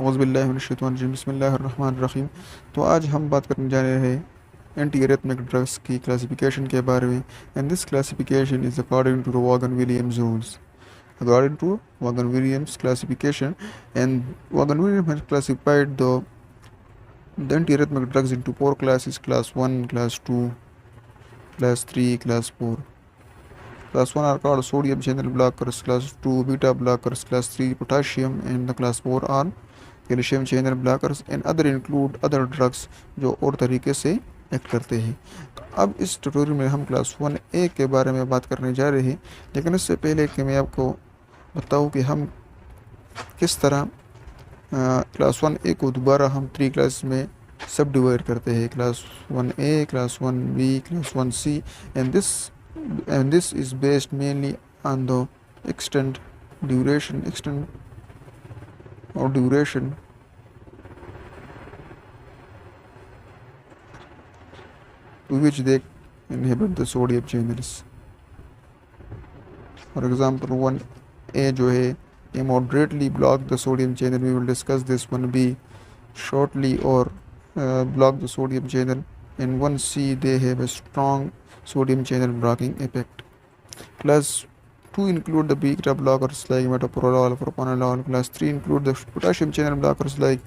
औज़ुबिल्लाहिमिनश्शैतानिर्रजीम बिस्मिल्लाहिर्रहमानिर्रहीम। तो आज हम बात करने जा रहे हैं एंटी ड्रग्स की क्लासिफिकेशन के बारे में। And this classification is according to Vaughan Williams rules. According to Vaughan Williams classification, and Vaughan Williams has classified the antiarrhythmic drugs into four classes: class 1, class 2, class 3, class 4. Class 1 are called sodium channel blockers, class 2 beta blockers, class 3 potassium, and the class 4 are calcium channel blockers and other include other drugs जो और तरीके से act करते हैं। अब इस tutorial में हम क्लास 1A के बारे में बात करने जा रहे हैं, लेकिन इससे पहले कि मैं आपको बताऊं कि हम किस तरह क्लास 1A को दोबारा हम 3 क्लास में सब डिवाइड करते हैं, class 1A, class 1B, class 1C, and this is based mainly on the extent duration to which they inhibit the sodium channels. For example, 1A जो है ये moderately block the sodium channel. We will discuss this 1B shortly, or block the sodium channel. And 1C they have a strong sodium channel blocking effect. Class 2 include the beta blockers like metoprolol, propanolol. Class 3 include the potassium channel blockers like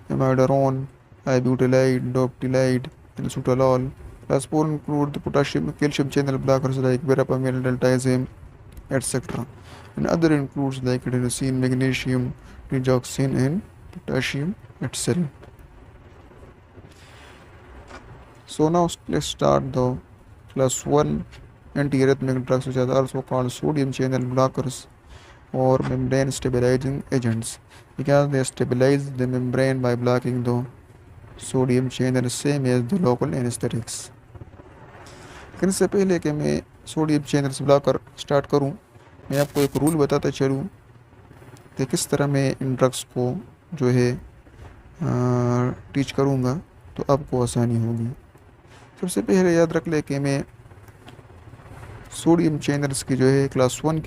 amide, ibutylide, doptylide, and sutalol. Class 4 include the calcium channel blockers like verapamil, diltiazem, etc. And other includes like adenosine, magnesium, digoxin, and potassium, etc. So now let's start the class 1 antiarrhythmic drugs, which are also called sodium channel blockers or membrane stabilizing agents, because they stabilize the membrane by blocking the sodium channel, same as the local anesthetics. लेकिन इससे पहले कि मैं sodium channels blocker start करूं, मैं आपको एक rule बताता चलूं कि किस तरह मैं इन ड्रग्स को जो है टीच करूंगा तो आपको आसानी होगी। सबसे पहले याद रख ले कि मैं सोडियम चैनल्स की जो है क्लास 1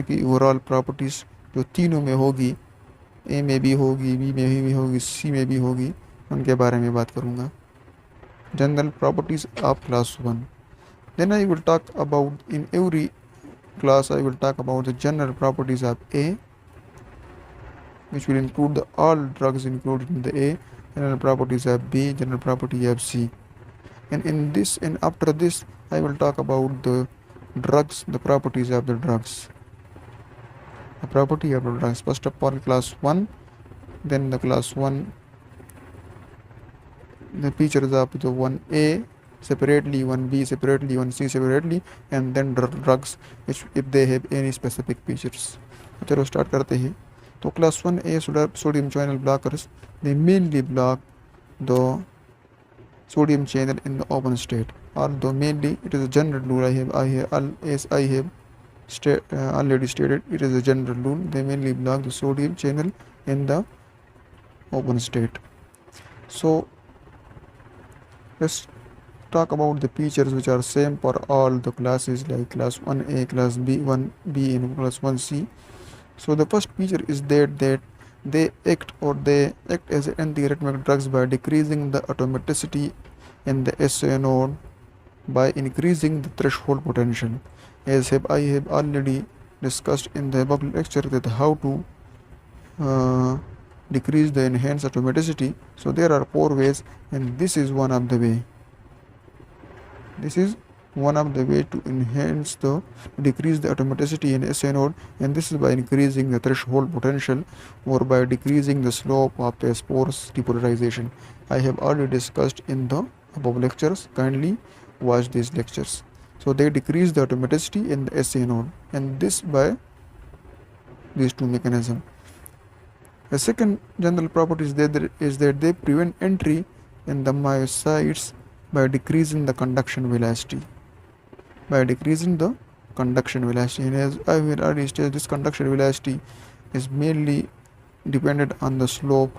की ओवरऑल प्रॉपर्टीज़ जो तीनों में होगी, ए में भी होगी, बी में भी होगी, सी में भी होगी, उनके बारे में बात करूँगा। General properties of class 1. Then I will talk about, in every class I will talk about the general properties of A, which will include all drugs included in the A, general properties of B, general property of C. And in this and after this I will talk about the drugs, the properties of the drugs. The property of the drugs. First of all, class 1, then the class 1, the features of the 1A separately, 1B separately, 1C separately, and then drugs which if they have any specific features. चलो start करते हैं। तो class 1A sodium channel blockers, they mainly block the sodium channel in the open state. Although mainly it is a general rule, as I have already stated, it is a general rule. They mainly block the sodium channel in the open state. So let's talk about the features which are same for all the classes like class 1A, class B, 1B, and class 1C. So the first feature is that they act as antiarrhythmic drugs by decreasing the atomicity in the SA node by increasing the threshold potential. As I have already discussed in the above lecture that how to decrease the enhanced atomicity. So there are 4 ways, and this is one of the way. This is one of the way to decrease the atomicity in SA node, and this is by increasing the threshold potential or by decreasing the slope of the spores depolarization. I have already discussed in the above lectures. Kindly watch these lectures. So they decrease the atomicity in the SA node, and this by these 2 mechanisms. The second general property is that they prevent entry in the myocytes by decreasing the conduction velocity. And as I will already state, this conduction velocity is mainly dependent on the slope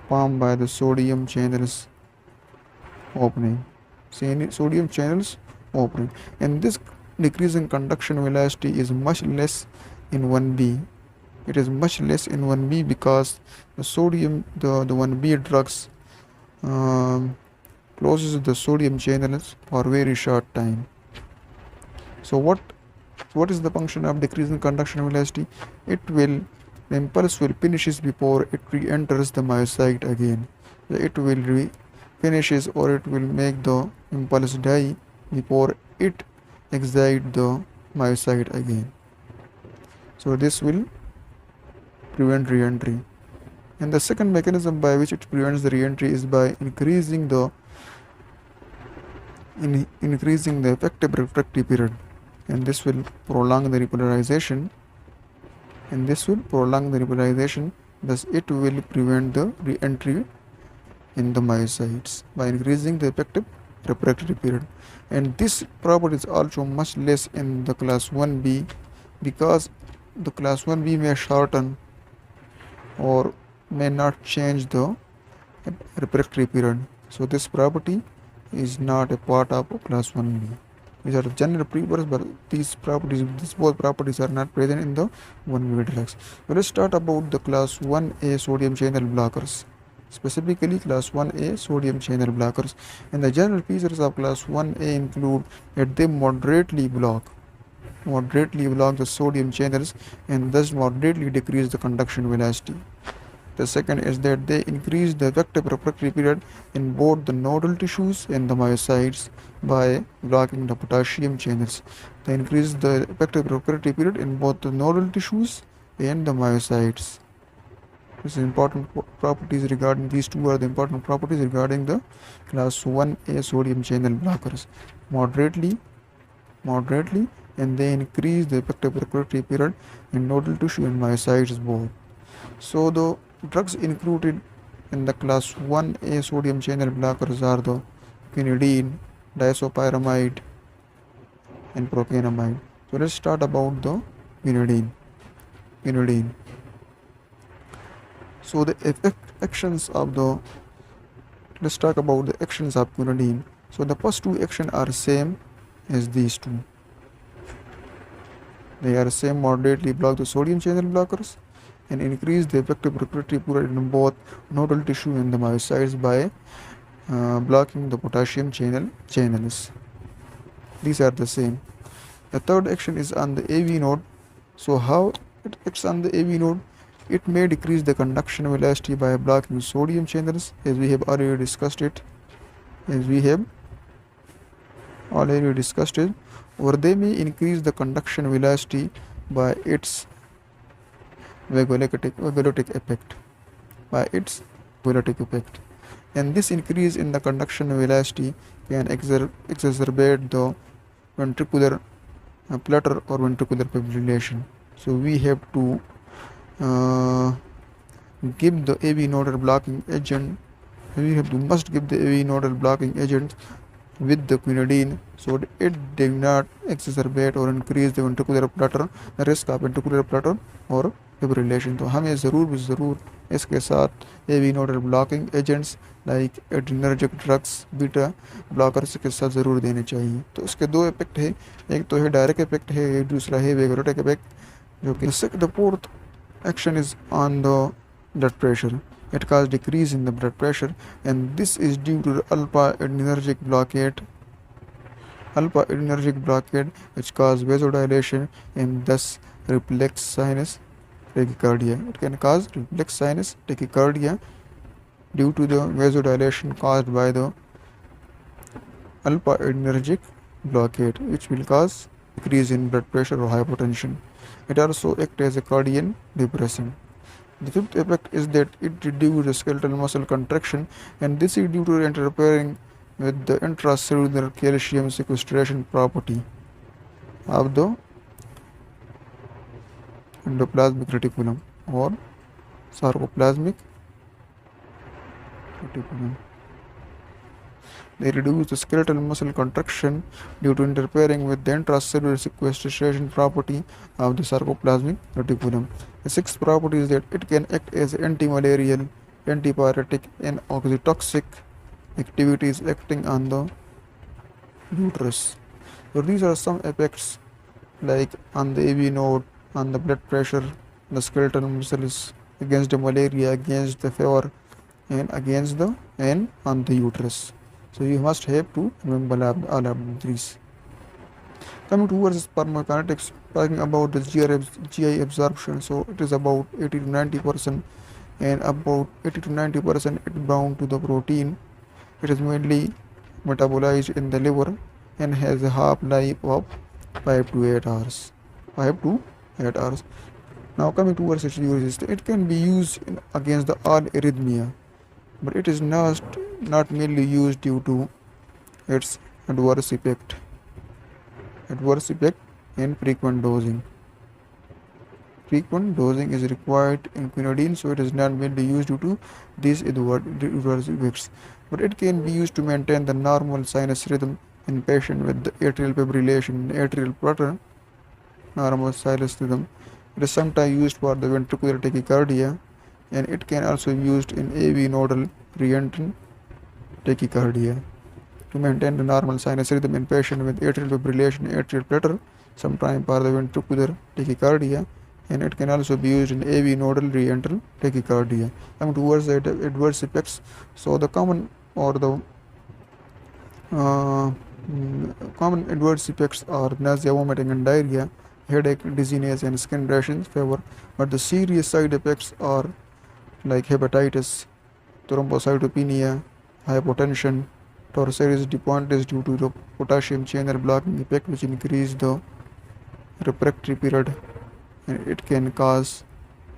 formed by the sodium channels opening. Sodium channels opening, and this decreasing conduction velocity is much less in 1B. It is much less in 1B because the 1B drugs closes the sodium channels for very short time. So what is the function of decreasing conduction velocity? The impulse will finishes before it re-enters the myocyte again. It will finishes, or it will make the impulse die before it excites the myocyte again. So this will prevent re-entry. And the second mechanism by which it prevents the re-entry is by increasing the effective refractory period, and this will prolong the repolarization. Thus it will prevent the re-entry in the myocytes by increasing the effective refractory period. And this property is also much less in the class 1B because the class 1B may shorten or may not change the refractory period. So this property is not a part of class 1B. These are general precursors, but these both properties are not present in the 1B drugs. So let's start about the class 1A sodium channel blockers. Specifically class 1A sodium channel blockers. And the general features of class 1A include that they moderately block the sodium channels and thus moderately decrease the conduction velocity. The second is that they increase the effective refractory period in both the nodal tissues and the myocytes by blocking the potassium channels. They increase the effective refractory period in both the nodal tissues and the myocytes. These important properties regarding these two are the important properties regarding the class 1A sodium channel blockers. Moderately, and they increase the effective refractory period in nodal tissue and myocytes both. So the drugs included in the class 1A sodium channel blockers are the Quinidine, Disopyramide, and Procainamide. So let's start about the Quinidine. So let's talk about the actions of Quinidine. So the first two actions are same as these two. They are same, moderately block the sodium channel blockers and increase the effective refractory period in both nodal tissue and the myocytes by blocking the potassium channels. These are the same. The third action is on the AV node. So how it acts on the AV node? It may decrease the conduction velocity by blocking sodium channels, as we have already discussed it. Or they may increase the conduction velocity by its vagolytic effect. And this increase in the conduction velocity can exacerbate the ventricular flutter or ventricular fibrillation. So we have to give the AV nodal blocking agent. Must give the AV nodal blocking agent with the Quinidine so that it did not exacerbate or increase the ventricular flutter, the risk of ventricular flutter or fibrillation. तो हमें ज़रूर इसके साथ AV nodal blocking agents like adrenergic drugs, beta blockers के साथ ज़रूर देने चाहिए. तो इसके दो इफेक्ट है, एक तो है डायरेक्ट इफेक्ट है, एक दूसरा है वेगोलिटिक इफेक्ट. जो कि the fourth action is on the blood pressure. It causes decrease in the blood pressure, and this is due to the alpha adrenergic blockade, which causes vasodilation and thus reflex sinus tachycardia. It can cause reflex sinus tachycardia due to the vasodilation caused by the alpha adrenergic blockade, which will cause decrease in blood pressure or hypertension. It also acts as a cardiac depressant. The fifth effect is that it reduces the skeletal muscle contraction, and this is due to interfering with the intracellular calcium sequestration property of the endoplasmic reticulum or sarcoplasmic reticulum. They reduce the skeletal muscle contraction due to interfering with the intracellular sequestration property of the sarcoplasmic reticulum. The sixth property is that it can act as anti-malarial, antipyretic, and oxytoxic activities acting on the uterus. So these are some effects like on the AV node on the blood pressure, the skeletal muscles, against the malaria, against the fever, and against the and on the uterus. So you must have to remember all of these. Coming towards pharmacokinetics, talking about the GI absorption, so it is about 80 to 90%, and about 80 to 90% it bound to the protein. It is mainly metabolized in the liver and has a half-life of 5 to 8 hours. 5 to 8 hours. Now coming towards its uses, it can be used against the all arrhythmia, but it is not mainly used due to its adverse effect. Adverse effect and frequent dosing. Frequent dosing is required in quinidine, so it is not mainly used due to these adverse effects. But it can be used to maintain the normal sinus rhythm in patients with the atrial fibrillation, atrial flutter, normal sinus rhythm. It is sometimes used for the ventricular tachycardia, and it can also be used in AV nodal reentrant tachycardia to maintain the normal sinus rhythm in patients with atrial fibrillation, atrial flutter, sometimes for the ventricular tachycardia, and it can also be used in AV nodal reentrant tachycardia. Coming towards the adverse effects, so the common adverse effects are nausea, vomiting, and diarrhea, headache, dizziness, and skin rashes, fever. But the serious side effects are like hepatitis, thrombocytopenia, hypotension, torticollis depontis due to the potassium channel blocking effect, which increase the refractory period, and it can cause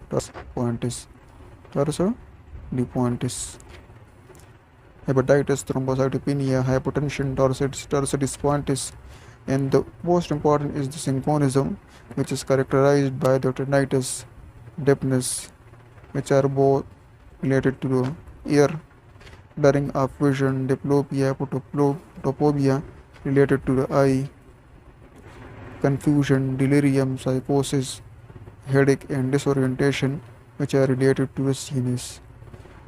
torticollis. Hepatitis, thrombocytopenia, hypotension, torticollis pointis, and the most important is the synchronism, which is characterized by the tinnitus, deafness, which are both related to the ear, blurring of vision, diplopia, photophobia related to the eye, confusion, delirium, psychosis, headache, and disorientation, which are related to the CNS.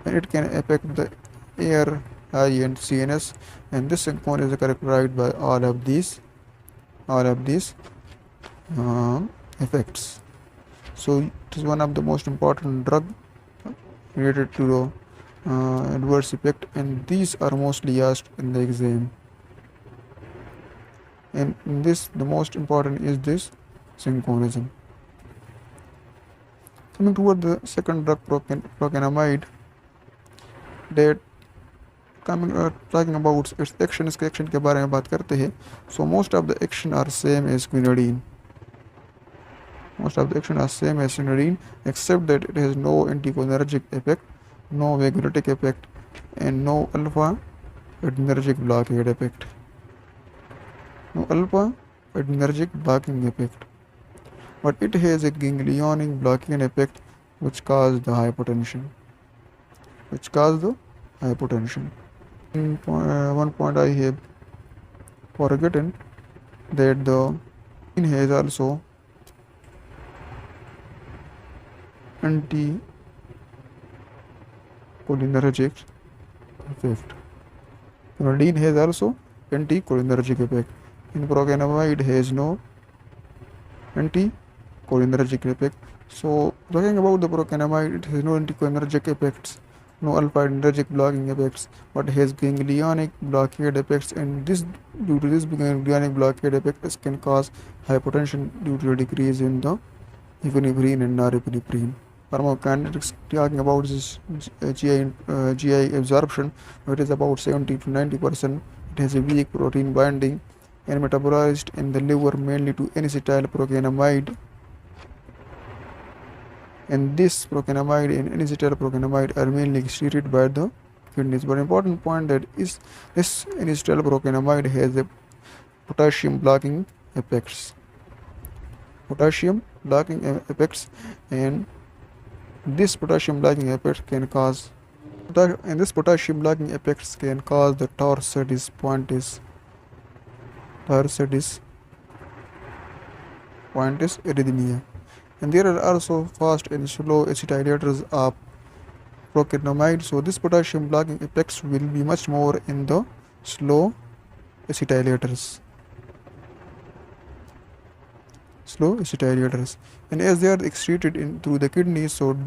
And it can affect the ear, eye, and CNS, and this symptom is characterized by all of these effects. So it is one of the most important drug related to the adverse effect, and these are mostly asked in the exam. And in this, the most important is this synchronism. Coming toward the second drug, Procainamide, that talking about its action, इसके action के बारे में बात करते हैं. So most of the action are same as quinidine. Most of the action are same as quinidine, except that it has no anticholinergic effect, no vagolytic effect, and no alpha adrenergic blockade effect. No alpha adrenergic blocking effect, but it has a ganglionic blocking effect which causes the hypotension. One point I have forgotten that the quinidine has also anticholinergic effect. Quinidine has also anticholinergic effect. In Procainamide has no anticholinergic effect. So talking about the Procainamide, it has no anticholinergic effects, no alpha adrenergic blocking effects, but has ganglionic blockade effects, and this due to this ganglionic blockade effects can cause hypotension due to a decrease in the epinephrine and norepinephrine. Pharmacokinetics, talking about this GI absorption, it is about 70 to 90%. It has a weak protein binding and metabolized in the liver mainly to N-acetyl procainamide, and this Procainamide and N-acetyl procainamide are mainly excreted by the kidneys. But important point that is this N-acetyl procainamide has a potassium blocking effects. And this potassium blocking effect can cause the torticollis pointis arrhythmia. And there are also fast and slow acetylators of Procainamide, so this potassium blocking effects will be much more in the slow acetylators. slow acetylators. And as they are excreted through the kidneys, so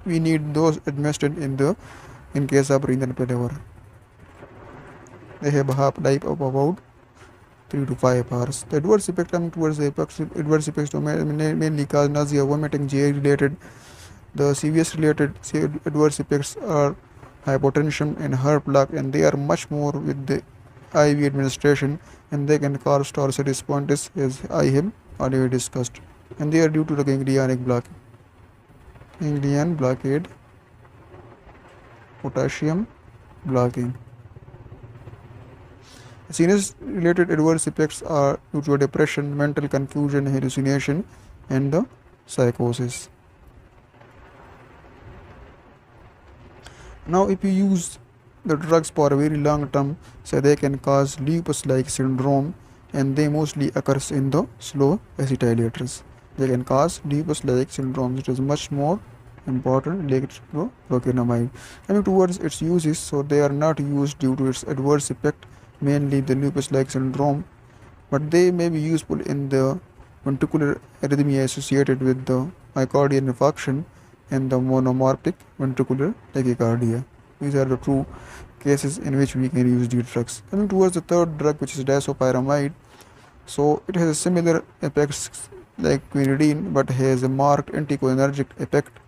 we need those administered in case of renal failure. They have a half-life of about 3 to 5 hours. The adverse effect coming towards the adverse effects mainly cause nausea, vomiting, GI related. The serious related adverse effects are hypotension and heart block, and they are much more with the IV administration, and they can cause torsade responses as I have already discussed, and they are due to the ganglionic blockade. Ganglion blockade, potassium blocking. CNS related adverse effects are due to depression, mental confusion, hallucination, and the psychosis. Now, if you use the drugs for a very long term, so they can cause lupus-like syndrome, and they mostly occurs in the slow acetylators. They can cause lupus-like syndrome. It is much more important related to Procainamide. Coming towards its uses, so they are not used due to its adverse effect, mainly the lupus-like syndrome, but they may be useful in the ventricular arrhythmia associated with the myocardial infarction and the monomorphic ventricular tachycardia. These are the two cases in which we can use these drugs. Coming towards the third drug, which is Disopyramide, so it has a similar effects like Quinidine, but has a marked anticholinergic effect,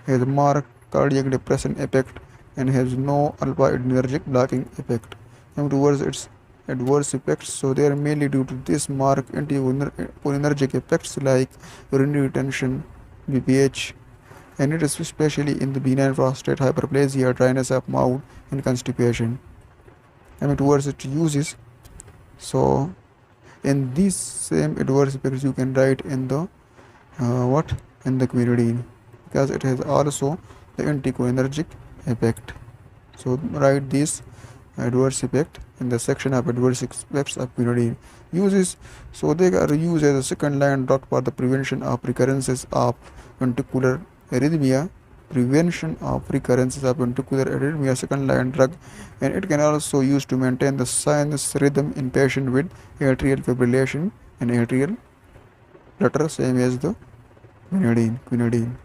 has a marked cardiac depression effect, and has no alpha-adrenergic blocking effect. Coming towards its adverse effects, so they are mainly due to this marked anticholinergic effects like urinary retention, BPH, and it is especially in the benign prostate hyperplasia, dryness of mouth, and constipation. Coming towards its uses, so in these same adverse effects you can write in the in the Quinidine, because it has also the anticholinergic effect. So write this adverse effect in the section of adverse effects of Quinidine. Uses, so they are used as a second line drug for the prevention of recurrences of ventricular arrhythmia, second line drug, and it can also used to maintain the sinus rhythm in patient with atrial fibrillation and atrial flutter, same as the Quinidine.